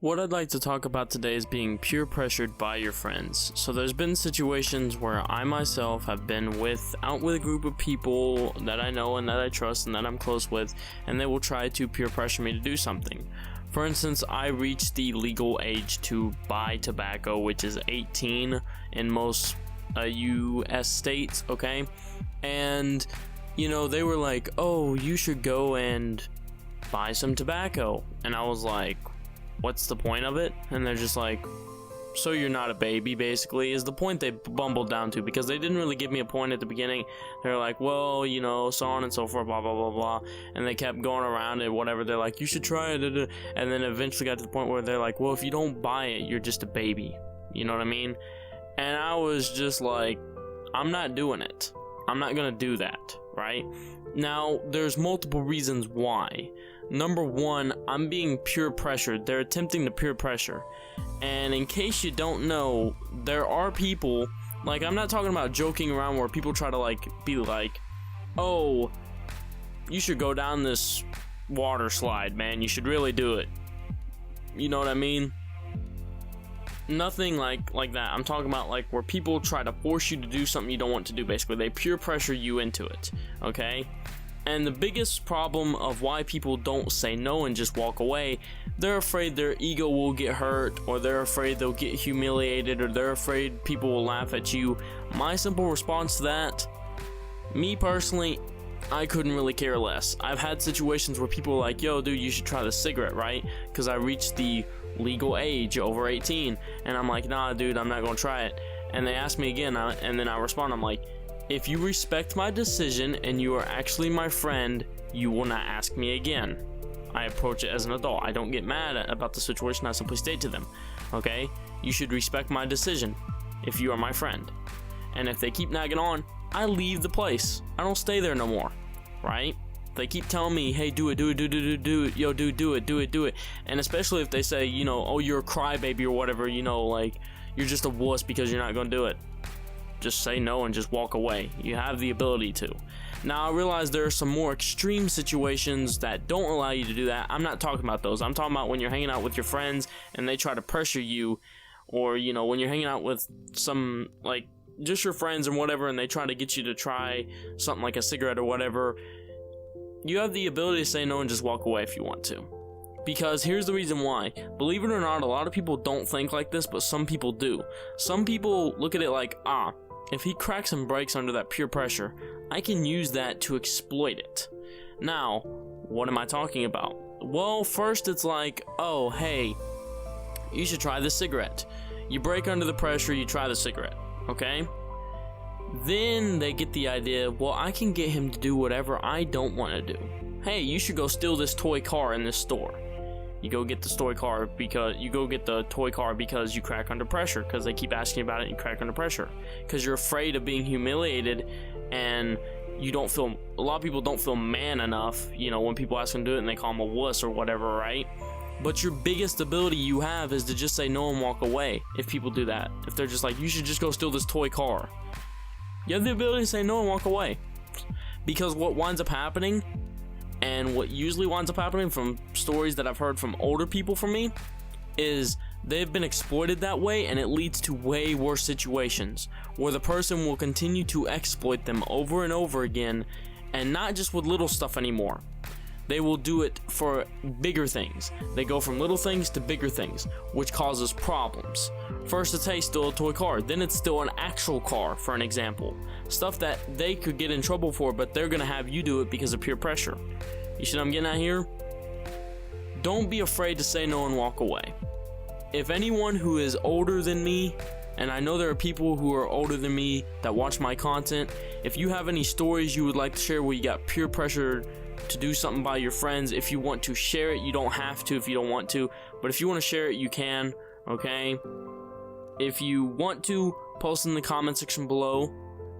What I'd like to talk about today is being peer pressured by your friends. So there's been situations where I myself have been out with a group of people that I know and that I trust and that I'm close with, and they will try to peer pressure me to do something. For instance, I reached the legal age to buy tobacco, which is 18 in most US states, okay? And, they were like, oh, you should go and buy some tobacco. And I was like, what's the point of it? And they're just like, so you're not a baby, basically, is the point they bumbled down to, because they didn't really give me a point at the beginning. They're like, well, so on and so forth, blah, blah, blah, blah. And they kept going around it, whatever. They're like, you should try it. And then eventually got to the point where they're like, well, if you don't buy it, you're just a baby. You know what I mean? And I was just like, I'm not doing it. I'm not going to do that, right? Now, there's multiple reasons why. Number one, I'm being peer pressured. They're attempting to peer pressure. And in case you don't know, there are people, like, I'm not talking about joking around where people try to, be like, oh, you should go down this water slide, man. You should really do it. You know what I mean? Nothing like that. I'm talking about, where people try to force you to do something you don't want to do, basically. They peer pressure you into it, okay? And the biggest problem of why people don't say no and just walk away, they're afraid their ego will get hurt, or they're afraid they'll get humiliated, or they're afraid people will laugh at you. My simple response to that, me personally, I couldn't really care less. I've had situations where people are like, yo, dude, you should try the cigarette, right? Because I reached the legal age, over 18, and I'm like, nah, dude, I'm not gonna try it. And they ask me again, and then I respond, I'm like, if you respect my decision and you are actually my friend, you will not ask me again. I approach it as an adult. I don't get mad about the situation. I simply state to them, okay? You should respect my decision if you are my friend. And if they keep nagging on, I leave the place. I don't stay there no more, right? They keep telling me, hey, do it, yo, dude, do it. And especially if they say, oh, you're a crybaby or whatever, you're just a wuss because you're not gonna do it. Just say no and just walk away. You have the ability to. Now, I realize there are some more extreme situations that don't allow you to do that. I'm not talking about those. I'm talking about when you're hanging out with your friends and they try to pressure you, or, when you're hanging out with some, just your friends and whatever, and they try to get you to try something like a cigarette or whatever. You have the ability to say no and just walk away if you want to. Because here's the reason why. Believe it or not, a lot of people don't think like this, but some people do. Some people look at it like, if he cracks and breaks under that peer pressure, I can use that to exploit it. Now, what am I talking about? Well, first it's like, oh, hey, you should try the cigarette. You break under the pressure, you try the cigarette, okay? Then they get the idea, well, I can get him to do whatever I don't want to do. Hey, you should go steal this toy car in this store. You go get the toy car because you crack under pressure, because they keep asking about it and you crack under pressure. Because you're afraid of being humiliated, and a lot of people don't feel man enough, when people ask them to do it and they call them a wuss or whatever, right? But your biggest ability you have is to just say no and walk away if people do that. If they're just like, you should just go steal this toy car. You have the ability to say no and walk away. Because what winds up happening, and what usually winds up happening from stories that I've heard from older people from me, is they've been exploited that way, and it leads to way worse situations where the person will continue to exploit them over and over again, and not just with little stuff anymore. They will do it for bigger things. They go from little things to bigger things, which causes problems. First it's, hey, still a toy car. Then it's still an actual car, for an example. Stuff that they could get in trouble for, but they're going to have you do it because of peer pressure. You see what I'm getting at here? Don't be afraid to say no and walk away. If anyone who is older than me, and I know there are people who are older than me that watch my content, if you have any stories you would like to share where you got peer pressure to do something by your friends, if you want to share it, you don't have to if you don't want to, but if you want to share it, you can, okay? If you want to, post in the comment section below,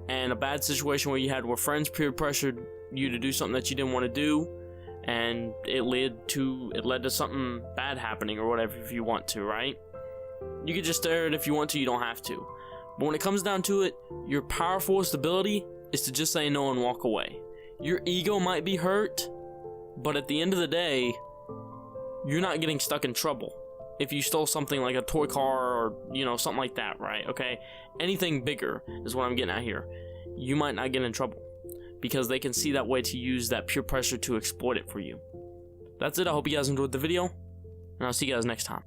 and a bad situation where you had where friends peer pressured you to do something that you didn't want to do, and it led to something bad happening or whatever, if you want to, right? You can just share it if you want to, you don't have to. But when it comes down to it, your powerfulest ability is to just say no and walk away. Your ego might be hurt, but at the end of the day, you're not getting stuck in trouble. if you stole something like a toy car or, you know, something like that, right? Okay, anything bigger is what I'm getting at here. You might not get in trouble because they can see that way to use that peer pressure to exploit it for you. That's it. I hope you guys enjoyed the video, and I'll see you guys next time.